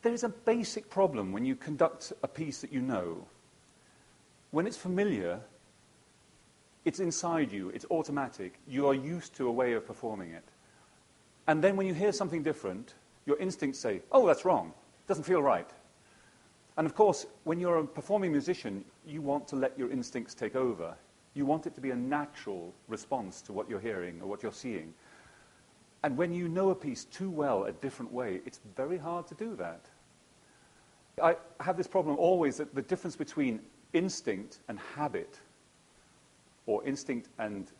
There is a basic problem when you conduct a piece that you know. When it's familiar, it's inside you, it's automatic, you are used to a way of performing it. And then when you hear something different, your instincts say, oh, that's wrong, doesn't feel right. And of course, when you're a performing musician, you want to let your instincts take over. You want it to be a natural response to what you're hearing or what you're seeing. And when you know a piece too well a different way, it's very hard to do that. I have this problem always, that the difference between instinct and habit, or instinct and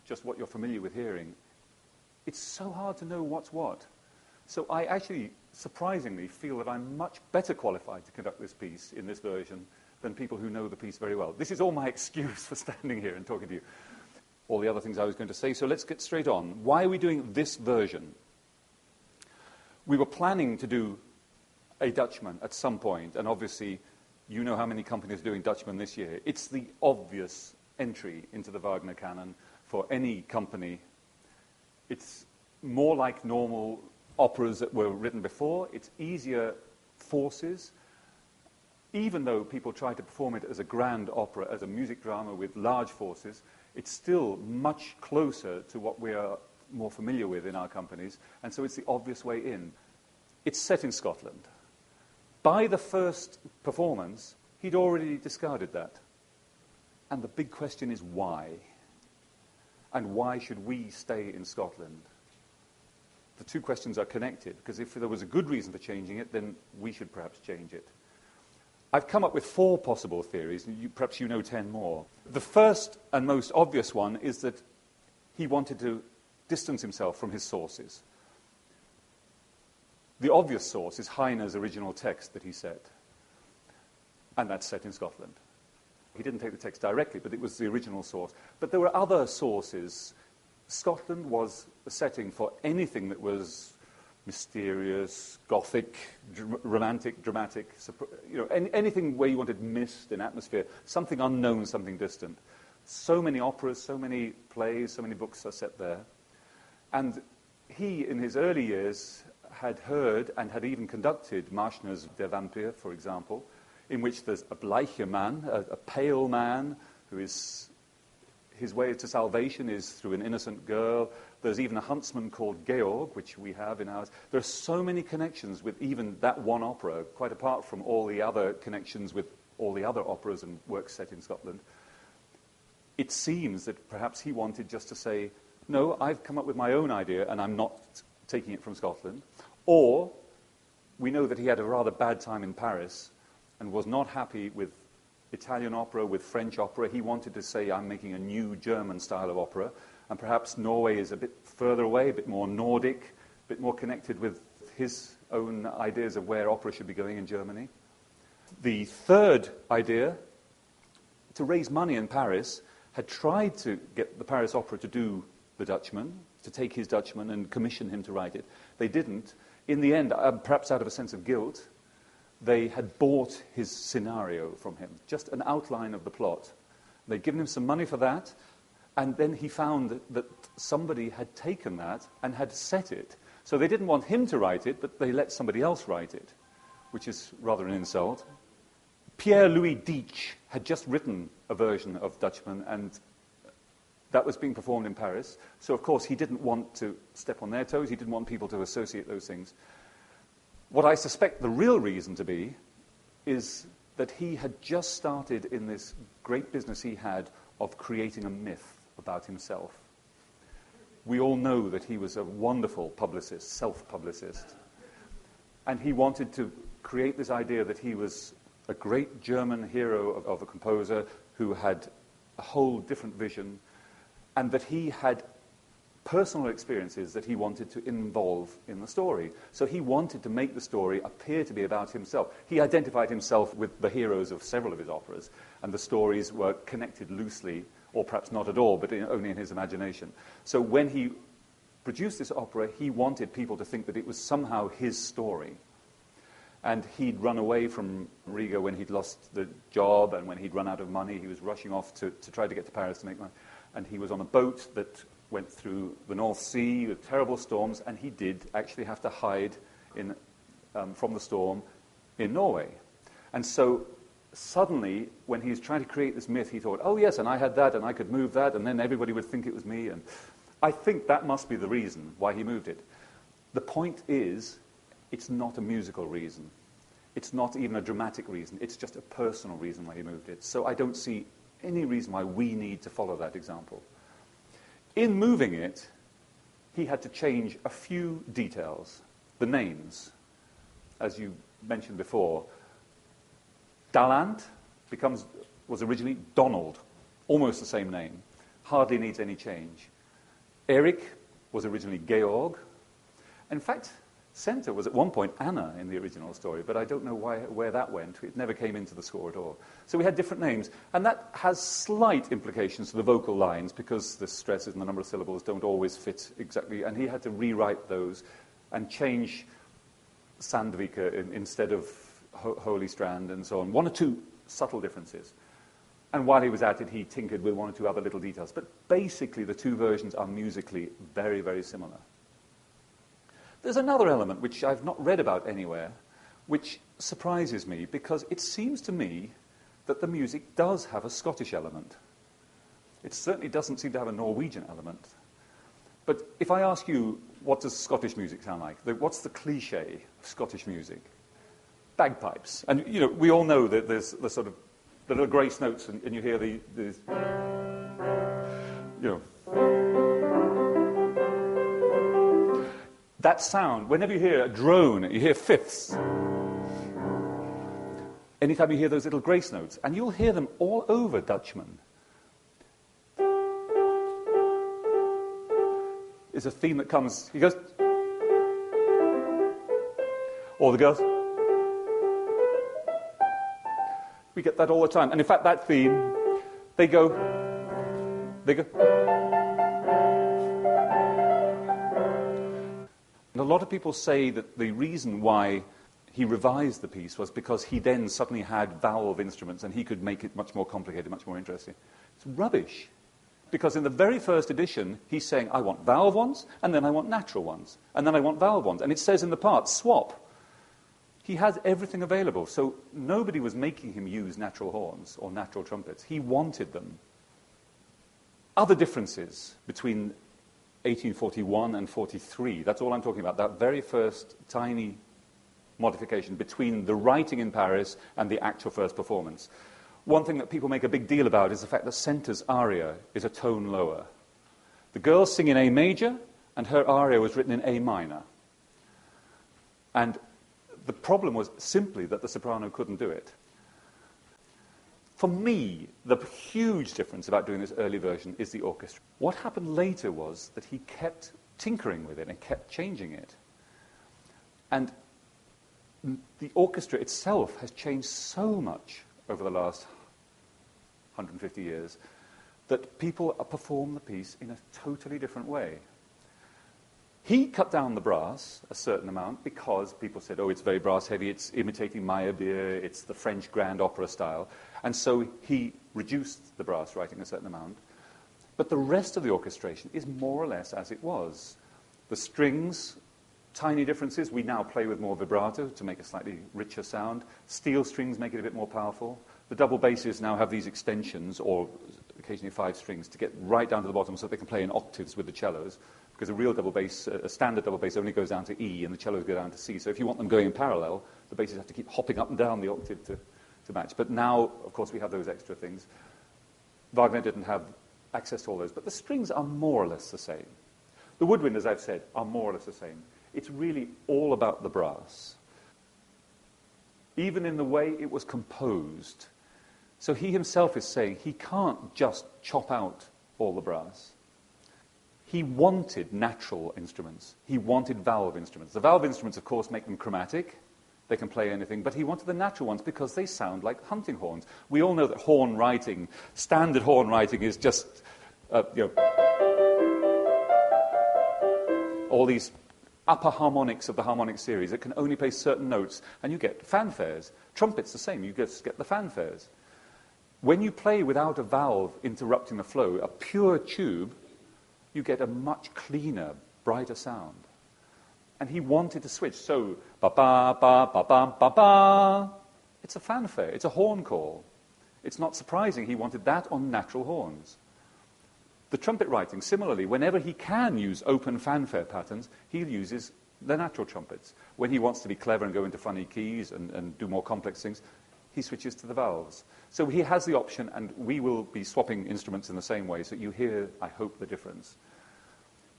just what you're familiar with hearing, it's so hard to know what's what. So I actually, surprisingly, feel that I'm much better qualified to conduct this piece in this version than people who know the piece very well. This is all my excuse for standing here and talking to you. All the other things I was going to say, so let's get straight on. Why are we doing this version? We were planning to do a Dutchman at some point, and obviously you know how many companies are doing Dutchman this year. It's the obvious entry into the Wagner canon for any company. It's more like normal operas that were written before. It's easier forces. Even though people try to perform it as a grand opera, as a music drama with large forces, it's still much closer to what we are more familiar with in our companies, and so it's the obvious way in. It's set in Scotland. By the first performance, he'd already discarded that. And the big question is why? And why should we stay in Scotland? The two questions are connected, because if there was a good reason for changing it, then we should perhaps change it. I've come up with 4 possible theories, and perhaps you know 10 more. The first and most obvious one is that he wanted to distance himself from his sources. The obvious source is Heine's original text that he set, and that's set in Scotland. He didn't take the text directly, but it was the original source. But there were other sources. Scotland was a setting for anything that was mysterious, gothic, romantic, dramatic, anything where you wanted mist and atmosphere, something unknown, something distant. So many operas, so many plays, so many books are set there. And he, in his early years, had heard and had even conducted Marschner's Der Vampir, for example, in which there's a bleiche man, a pale man, who is, his way to salvation is through an innocent girl. There's even a huntsman called Georg, which we have in ours. There are so many connections with even that one opera, quite apart from all the other connections with all the other operas and works set in Scotland. It seems that perhaps he wanted just to say, no, I've come up with my own idea and I'm not taking it from Scotland. Or we know that he had a rather bad time in Paris and was not happy with Italian opera, with French opera. He wanted to say, I'm making a new German style of opera. And perhaps Norway is a bit further away, a bit more Nordic, a bit more connected with his own ideas of where opera should be going in Germany. The third idea, to raise money in Paris, had tried to get the Paris Opera to do the Dutchman, to take his Dutchman and commission him to write it. They didn't. In the end, perhaps out of a sense of guilt, they had bought his scenario from him, just an outline of the plot. They'd given him some money for that, and then he found that somebody had taken that and had set it. So they didn't want him to write it, but they let somebody else write it, which is rather an insult. Pierre-Louis Deitch had just written a version of Dutchman, and that was being performed in Paris. So, of course, he didn't want to step on their toes. He didn't want people to associate those things. What I suspect the real reason to be is that he had just started in this great business he had of creating a myth about himself. We all know that he was a wonderful publicist, self-publicist. And he wanted to create this idea that he was a great German hero of a composer who had a whole different vision, and that he had personal experiences that he wanted to involve in the story. So he wanted to make the story appear to be about himself. He identified himself with the heroes of several of his operas, and the stories were connected loosely, or perhaps not at all, but only in his imagination. So when he produced this opera, he wanted people to think that it was somehow his story. And he'd run away from Riga when he'd lost the job, and when he'd run out of money, he was rushing off to try to get to Paris to make money. And he was on a boat that went through the North Sea with terrible storms, and he did actually have to hide from the storm in Norway. And so suddenly, when he was trying to create this myth, he thought, oh yes, and I had that, and I could move that, and then everybody would think it was me. And I think that must be the reason why he moved it. The point is, it's not a musical reason. It's not even a dramatic reason. It's just a personal reason why he moved it. So I don't see any reason why we need to follow that example. In moving it, he had to change a few details. The names, as you mentioned before. Dalland was originally Donald, almost the same name. Hardly needs any change. Erik was originally Georg. In fact, Center was at one point Anna in the original story, but I don't know where that went. It never came into the score at all. So we had different names, and that has slight implications to the vocal lines because the stresses and the number of syllables don't always fit exactly, and he had to rewrite those and change Sandvika instead of Holy Strand and so on. One or two subtle differences. And while he was at it, he tinkered with one or two other little details. But basically, the two versions are musically very, very similar. There's another element which I've not read about anywhere, which surprises me, because it seems to me that the music does have a Scottish element. It certainly doesn't seem to have a Norwegian element. But if I ask you, what does Scottish music sound like? What's the cliche of Scottish music? Bagpipes. And, you know, we all know that there's the sort of the little grace notes, and you hear the you know, that sound. Whenever you hear a drone, you hear fifths. Anytime you hear those little grace notes, and you'll hear them all over Dutchman. Is a theme that comes, he goes, or the girls. We get that all the time. And in fact, that theme, they go. And a lot of people say that the reason why he revised the piece was because he then suddenly had valve instruments and he could make it much more complicated, much more interesting. It's rubbish. Because in the very first edition, he's saying, I want valve ones, and then I want natural ones, and then I want valve ones. And it says in the part, swap. He has everything available, so nobody was making him use natural horns or natural trumpets. He wanted them. Other differences between 1841 and 43, that's all I'm talking about, that very first tiny modification between the writing in Paris and the actual first performance. One thing that people make a big deal about is the fact that Center's aria is a tone lower. The girls sing in A major, and her aria was written in A minor. And the problem was simply that the soprano couldn't do it. For me, the huge difference about doing this early version is the orchestra. What happened later was that he kept tinkering with it and kept changing it. And the orchestra itself has changed so much over the last 150 years that people perform the piece in a totally different way. He cut down the brass a certain amount because people said, oh, it's very brass heavy, it's imitating Meyerbeer, it's the French grand opera style. And so he reduced the brass writing a certain amount. But the rest of the orchestration is more or less as it was. The strings, tiny differences. We now play with more vibrato to make a slightly richer sound. Steel strings make it a bit more powerful. The double basses now have these extensions, or occasionally 5 strings, to get right down to the bottom so they can play in octaves with the cellos. Because a real double bass, a standard double bass, only goes down to E, and the cellos go down to C. So if you want them going in parallel, the basses have to keep hopping up and down the octave to match. But now, of course, we have those extra things. Wagner didn't have access to all those, but the strings are more or less the same. The woodwind, as I've said, are more or less the same. It's really all about the brass. Even in the way it was composed. So he himself is saying he can't just chop out all the brass. He wanted natural instruments. He wanted valve instruments. The valve instruments, of course, make them chromatic. They can play anything. But he wanted the natural ones because they sound like hunting horns. We all know that horn writing, standard horn writing, is just, all these upper harmonics of the harmonic series that can only play certain notes, and you get fanfares. Trumpets the same. You just get the fanfares. When you play without a valve interrupting the flow, a pure tube, you get a much cleaner, brighter sound. And he wanted to switch. So, ba-ba-ba-ba-ba-ba-ba. It's a fanfare. It's a horn call. It's not surprising he wanted that on natural horns. The trumpet writing, similarly, whenever he can use open fanfare patterns, he uses the natural trumpets. When he wants to be clever and go into funny keys and do more complex things, he switches to the valves. So he has the option, and we will be swapping instruments in the same way, so you hear, I hope, the difference.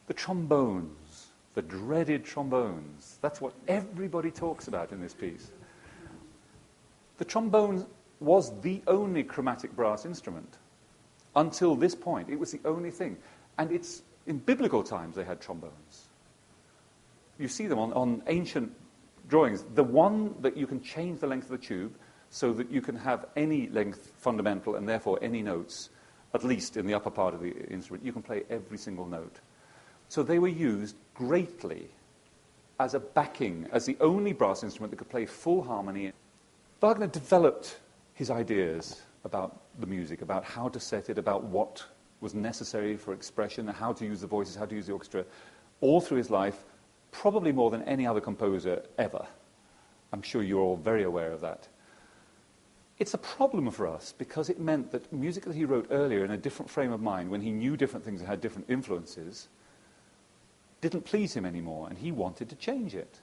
The trombones, the dreaded trombones, that's what everybody talks about in this piece. The trombone was the only chromatic brass instrument. Until this point, it was the only thing. And it's in biblical times they had trombones. You see them on ancient drawings. The one that you can change the length of the tube so that you can have any length fundamental and therefore any notes, at least in the upper part of the instrument. You can play every single note. So they were used greatly as a backing, as the only brass instrument that could play full harmony. Wagner developed his ideas about the music, about how to set it, about what was necessary for expression, how to use the voices, how to use the orchestra, all through his life, probably more than any other composer ever. I'm sure you're all very aware of that. It's a problem for us because it meant that music that he wrote earlier in a different frame of mind, when he knew different things and had different influences, didn't please him anymore, and he wanted to change it.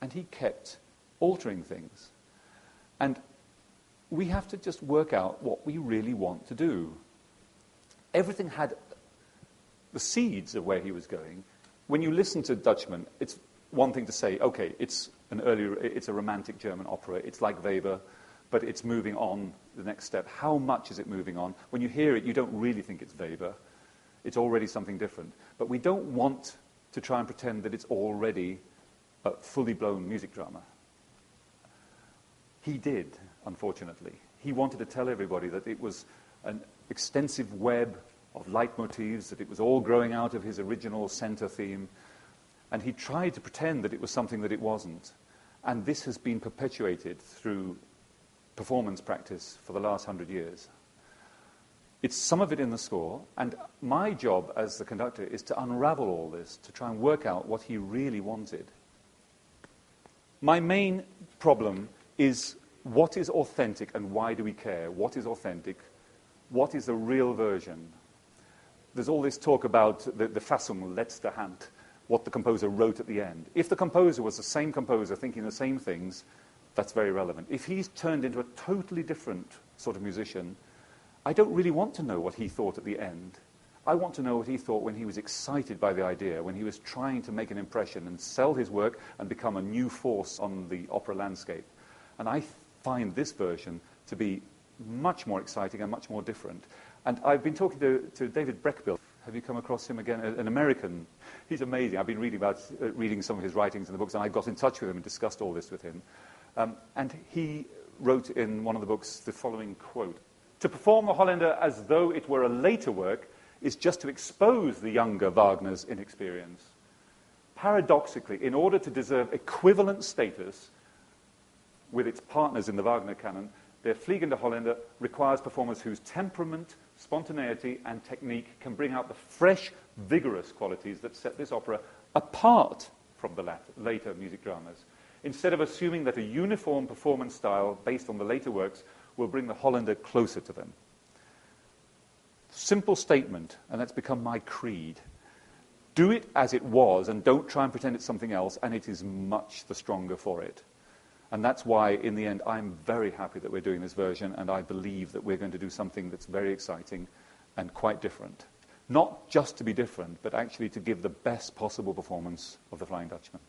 And he kept altering things. And we have to just work out what we really want to do. Everything had the seeds of where he was going. When you listen to Dutchman, it's one thing to say, okay, it's a romantic German opera, it's like Weber, but it's moving on the next step. How much is it moving on? When you hear it, you don't really think it's Weber. It's already something different. But we don't want to try and pretend that it's already a fully blown music drama. He did, unfortunately. He wanted to tell everybody that it was an extensive web of leitmotifs, that it was all growing out of his original center theme, and he tried to pretend that it was something that it wasn't. And this has been perpetuated through performance practice for the last 100 years. It's some of it in the score, and my job as the conductor is to unravel all this, to try and work out what he really wanted. My main problem is what is authentic and why do we care? What is authentic? What is the real version? There's all this talk about the Fassung, letzte Hand, what the composer wrote at the end. If the composer was the same composer thinking the same things, that's very relevant. If he's turned into a totally different sort of musician, I don't really want to know what he thought at the end. I want to know what he thought when he was excited by the idea, when he was trying to make an impression and sell his work and become a new force on the opera landscape. And I find this version to be much more exciting and much more different. And I've been talking to David Breckbill. Have you come across him again? An American. He's amazing. I've been reading some of his writings in the books, and I got in touch with him and discussed all this with him. And he wrote in one of the books the following quote: "To perform the Holländer as though it were a later work is just to expose the younger Wagner's inexperience. Paradoxically, in order to deserve equivalent status with its partners in the Wagner canon, der fliegende Holländer requires performers whose temperament, spontaneity, and technique can bring out the fresh, vigorous qualities that set this opera apart from the later music dramas, instead of assuming that a uniform performance style based on the later works will bring the Holländer closer to them." Simple statement, and that's become my creed. Do it as it was, and don't try and pretend it's something else, and it is much the stronger for it. And that's why, in the end, I'm very happy that we're doing this version, and I believe that we're going to do something that's very exciting and quite different. Not just to be different, but actually to give the best possible performance of the Flying Dutchman.